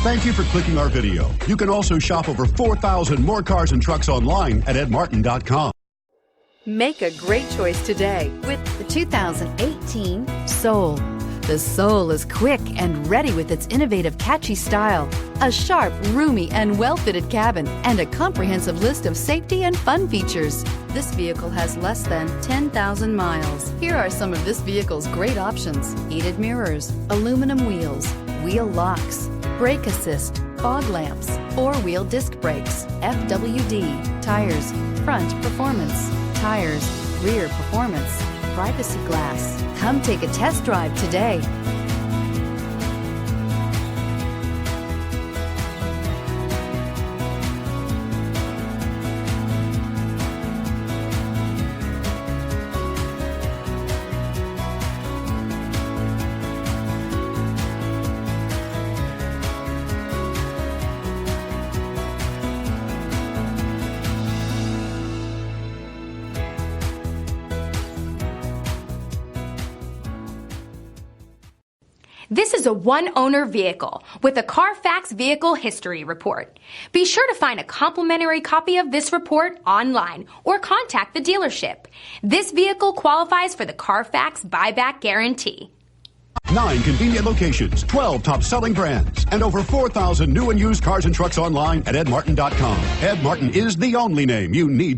Thank you for clicking our video. You can also shop over 4,000 more cars and trucks online at edmartin.com. Make a great choice today with the 2018 Soul. The Soul is quick and ready with its innovative, catchy style, a sharp, roomy, and well-fitted cabin, and a comprehensive list of safety and fun features. This vehicle has less than 10,000 miles. Here are some of this vehicle's great options: heated mirrors, aluminum wheels, wheel locks, brake assist, fog lamps, four-wheel disc brakes, FWD, tires, front performance, tires, rear performance, privacy glass. Come take a test drive today. This is a one-owner vehicle with a CARFAX Vehicle History Report. Be sure to find a complimentary copy of this report online or contact the dealership. This vehicle qualifies for the CARFAX Buyback Guarantee. 9 convenient locations, 12 top-selling brands, and over 4,000 new and used cars and trucks online at edmartin.com. Ed Martin is the only name you need.